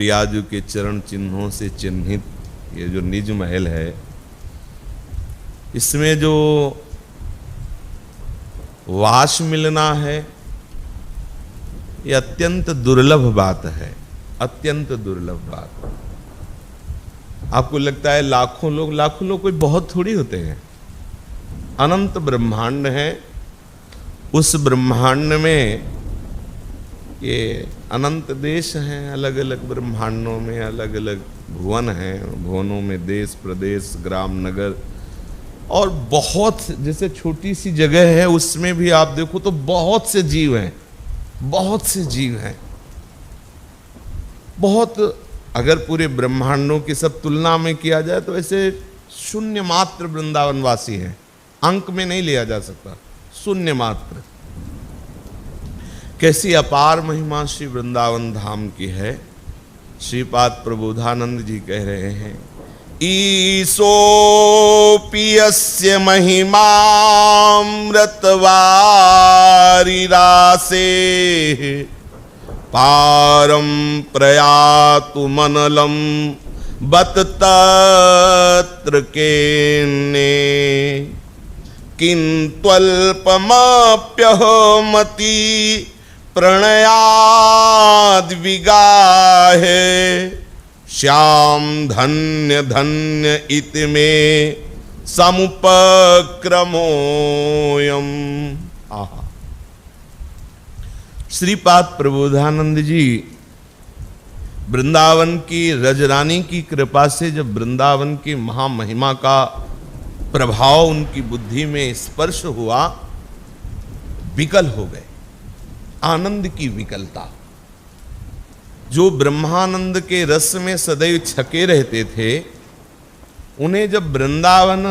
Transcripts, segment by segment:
रियाजू के चरण चिन्हों से चिन्हित ये जो निज महल है, इसमें जो वास मिलना है ये अत्यंत दुर्लभ बात है, अत्यंत दुर्लभ बात। आपको लगता है लाखों लोग कोई बहुत थोड़ी होते हैं। अनंत ब्रह्मांड है, उस ब्रह्मांड में ये अनंत देश हैं, अलग अलग ब्रह्मांडों में अलग अलग भुवन हैं, भुवनों में देश प्रदेश ग्राम नगर, और बहुत जैसे छोटी सी जगह है उसमें भी आप देखो तो बहुत से जीव हैं, बहुत से जीव हैं, बहुत। अगर पूरे ब्रह्मांडों की सब तुलना में किया जाए तो ऐसे शून्य मात्र वृंदावनवासी हैं, अंक में नहीं लिया जा सकता, शून्य मात्र। कैसी अपार महिमा श्री वृंदावन धाम की है। श्रीपाद प्रबोधानंद जी कह रहे हैं, ईसोपियस्य महिमामृतवारिरासे पारं प्रयातु मनलम बत तत्र केन्ने किंत्वल्पमप्यहमति प्रणयाद विगाहे श्याम धन्य धन्य इति में समुपक्रमोयम। आहा, श्रीपाद प्रबोधानंद जी वृंदावन की रजरानी की कृपा से जब वृंदावन की महामहिमा का प्रभाव उनकी बुद्धि में स्पर्श हुआ, विकल हो गए। आनंद की विकलता, जो ब्रह्मानंद के रस में सदैव छके रहते थे, उन्हें जब वृंदावन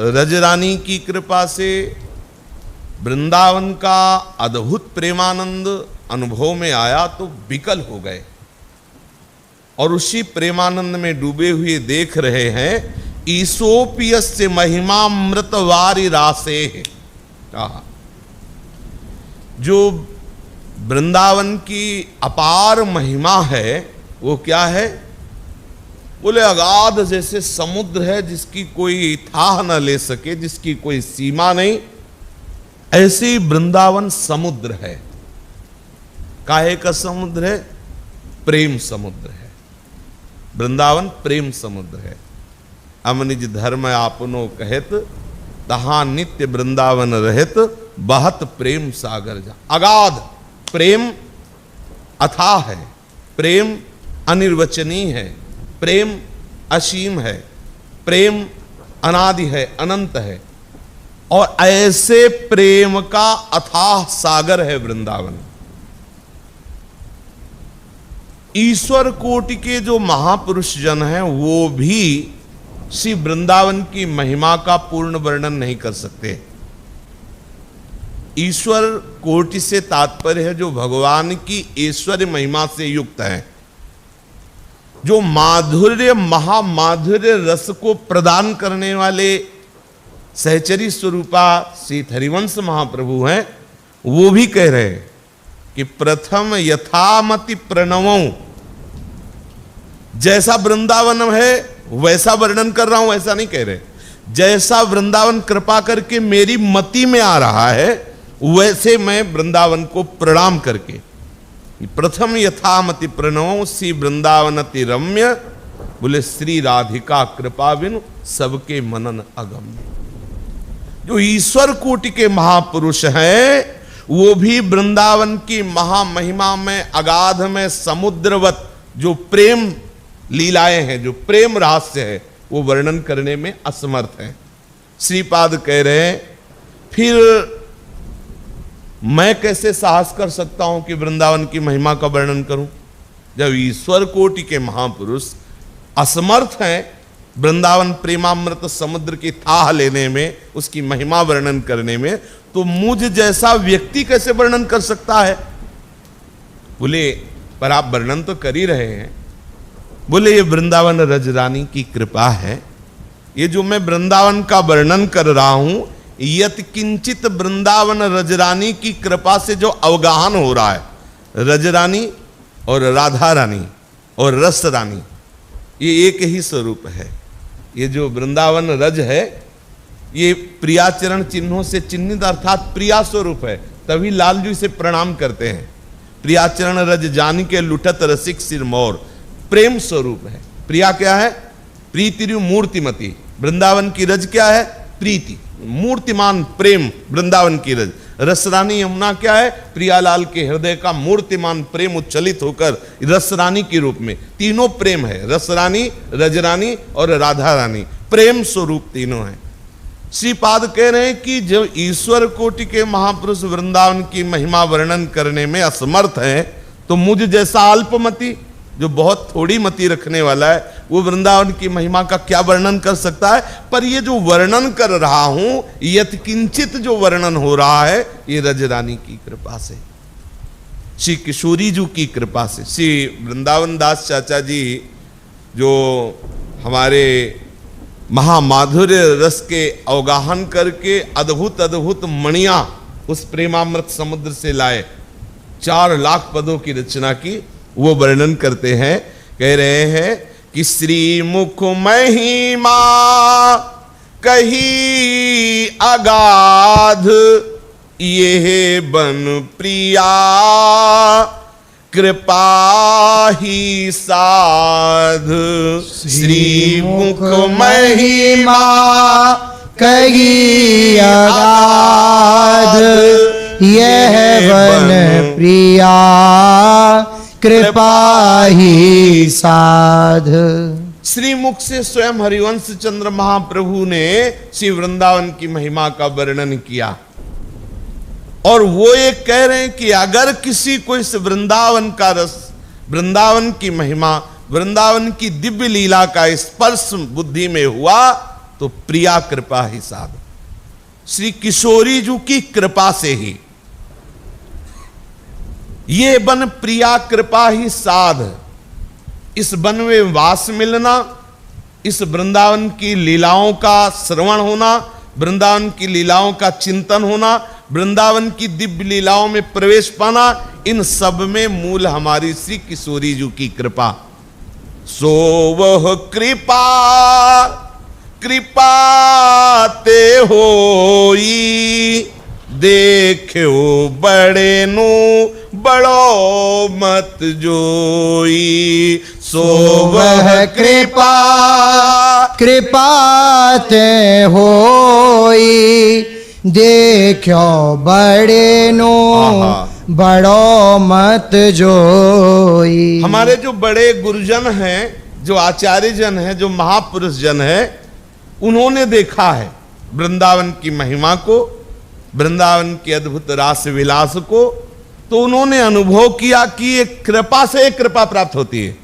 रजरानी की कृपा से वृंदावन का अद्भुत प्रेमानंद अनुभव में आया तो विकल हो गए, और उसी प्रेमानंद में डूबे हुए देख रहे हैं। ईसोपियस्य महिमामृत वारिरासे, जो वृंदावन की अपार महिमा है वो क्या है? बोले अगाध जैसे समुद्र है जिसकी कोई थाह न ले सके, जिसकी कोई सीमा नहीं, ऐसी वृंदावन समुद्र है। काहे का समुद्र है? प्रेम समुद्र है। वृंदावन प्रेम समुद्र है। अमनिज धर्म आपनो कहत तहां नित्य वृंदावन रहत बहत प्रेम सागर जा। अगाध प्रेम अथाह है, प्रेम अनिर्वचनीय है, प्रेम असीम है, प्रेम अनादि है, अनंत है, और ऐसे प्रेम का अथाह सागर है वृंदावन। ईश्वर कोटि के जो महापुरुष जन हैं वो भी श्री वृंदावन की महिमा का पूर्ण वर्णन नहीं कर सकते। ईश्वर कोटि से तात्पर्य है जो भगवान की ऐश्वर्य महिमा से युक्त है, जो माधुर्य महामाधुर्य रस को प्रदान करने वाले सहचरी स्वरूपा श्री हरिवंश महाप्रभु हैं। वो भी कह रहे हैं कि प्रथम यथामति प्रणवों, जैसा वृंदावन है वैसा वर्णन कर रहा हूं, ऐसा नहीं कह रहे। जैसा वृंदावन कृपा करके मेरी मति में आ रहा है वैसे मैं वृंदावन को प्रणाम करके, प्रथम यथामति प्रणव श्री वृंदावनति रम्य, बोले श्री राधिका कृपा बिनु सबके मनन अगम्य। जो ईश्वर कोटि के महापुरुष हैं वो भी वृंदावन की महामहिमा में अगाध में समुद्रवत जो प्रेम लीलाएं हैं, जो प्रेम रहस्य है, वो वर्णन करने में असमर्थ हैं। श्रीपाद कह रहे हैं फिर मैं कैसे साहस कर सकता हूं कि वृंदावन की महिमा का वर्णन करूं, जब ईश्वर कोटि के महापुरुष असमर्थ हैं वृंदावन प्रेमामृत समुद्र की थाह लेने में, उसकी महिमा वर्णन करने में, तो मुझ जैसा व्यक्ति कैसे वर्णन कर सकता है? बोले पर आप वर्णन तो कर ही रहे हैं। बोले ये वृंदावन रजरानी की कृपा है। ये जो मैं वृंदावन का वर्णन कर रहा हूं, यत किंचित वृंदावन रजरानी की कृपा से जो अवगाहन हो रहा है, रजरानी और राधा रानी और रस रानी, ये एक ही स्वरूप है। ये जो वृंदावन रज है ये प्रियाचरण चिन्हों से चिन्हित अर्थात प्रिया स्वरूप है, तभी लाल जी से प्रणाम करते हैं। प्रियाचरण रज जान के लुटत रसिक सिरमौर, प्रेम स्वरूप है। प्रिया क्या है? प्रीति मूर्तिमती। वृंदावन की रज क्या है? प्रीति, मूर्तिमान प्रेम वृंदावन की रज। रसरानी यमुना क्या है? प्रियालाल के हृदय का मूर्तिमान प्रेम उच्चलित होकर रसरानी के रूप में, तीनों प्रेम है, रसरानी, रजरानी और राधा रानी, प्रेम स्वरूप तीनों है। श्रीपाद कह रहे हैं कि जब ईश्वर कोटि के महापुरुष वृंदावन की महिमा वर्णन करने में असमर्थ है, तो मुझ जैसा अल्पमति जो बहुत थोड़ी मति रखने वाला है, वो वृंदावन की महिमा का क्या वर्णन कर सकता है? पर ये जो वर्णन कर रहा हूं, यत्किंचित जो वर्णन हो रहा है, ये रजरानी की कृपा से, श्री किशोरी जी की कृपा से। श्री वृंदावन दास चाचा जी जो हमारे महामाधुर्य रस के अवगाहन करके अद्भुत अद्भुत मणियां उस प्रेमामृत समुद्र से लाए, 4 लाख पदों की रचना की, वो वर्णन करते हैं। कह रहे हैं कि श्री मुख महिमा कही अगाध, ये बन प्रिया कृपा ही साध। श्री मुख महिमा कही अगाध, यह बन प्रिया कृपा ही साध। श्रीमुख से स्वयं हरिवंश चंद्र महाप्रभु ने श्री वृंदावन की महिमा का वर्णन किया, और वो ये कह रहे हैं कि अगर किसी को इस वृंदावन का रस, वृंदावन की महिमा, वृंदावन की दिव्य लीला का स्पर्श बुद्धि में हुआ, तो प्रिया कृपा ही साध। श्री किशोरी जी की कृपा से ही ये बन प्रिया कृपा ही साध। इस वन में वास मिलना, इस वृंदावन की लीलाओं का श्रवण होना, वृंदावन की लीलाओं का चिंतन होना, वृंदावन की दिव्य लीलाओं में प्रवेश पाना, इन सब में मूल हमारी श्री किशोरी जी की कृपा। सो वह कृपा कृपा ते होई, देखो बड़े नु बड़ो मत जोई। सो वह कृपा कृपा ते होई, देखो बड़े नो बड़ो मत जोई। हमारे जो बड़े गुरुजन हैं, जो आचार्य जन हैं, जो महापुरुष जन हैं, उन्होंने देखा है वृंदावन की महिमा को, वृंदावन के अद्भुत रास विलास को, तो उन्होंने अनुभव किया कि ये कृपा से कृपा प्राप्त होती है।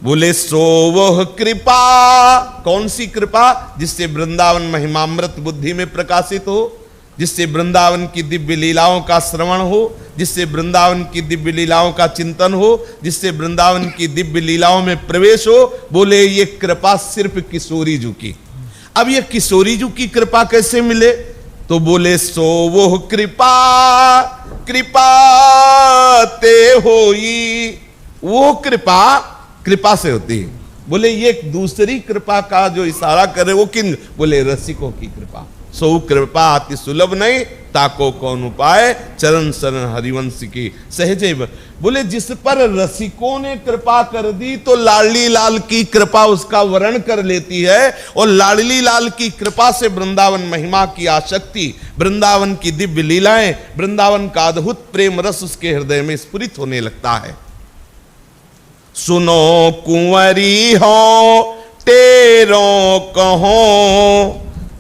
बोले सो वह कृपा, कौन सी कृपा? जिससे वृंदावन महिमामृत बुद्धि में प्रकाशित हो, जिससे वृंदावन की दिव्य लीलाओं का श्रवण हो, जिससे वृंदावन की दिव्य लीलाओं का चिंतन हो, जिससे वृंदावन की दिव्य लीलाओं में प्रवेश हो। बोले ये कृपा सिर्फ किशोरी जी की। अब ये किशोरी जी की कृपा कैसे मिले? तो बोले सो वो कृपा कृपा ते होई, वो कृपा कृपा से होती है। बोले ये दूसरी कृपा का जो इशारा करे वो किन? बोले रसिकों की कृपा। सो कृपा अति सुलभ नहीं, ताको कौन उपाय, चरण शरण हरिवंश की सहजे। बोले जिस पर रसिकों ने कृपा कर दी, तो लाडली लाल की कृपा उसका वर्ण कर लेती है, और लाडली लाल की कृपा से वृंदावन महिमा की आसक्ति, वृंदावन की दिव्य लीलाएं, वृंदावन का अद्भुत प्रेम रस उसके हृदय में स्फुरित होने लगता है। सुनो कुंवरी हो तेरो कहो,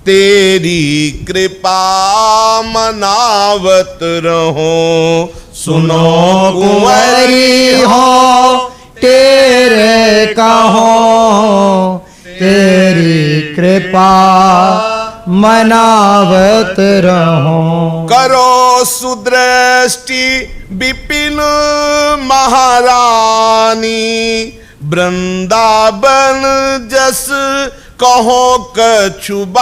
तेरी कृपा मनावत रहो। सुनो कुंवरी हो तेरे कहो, तेरी कृपा मनावत रहो। करो सुदृष्टि विपिन महारानी, वृंदावन जस कहो कछुबानी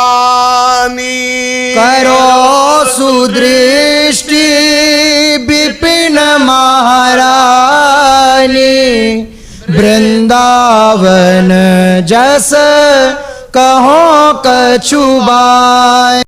करो सुदृष्टि विपिन महारानी वृंदावन जस कहो कछुबानी।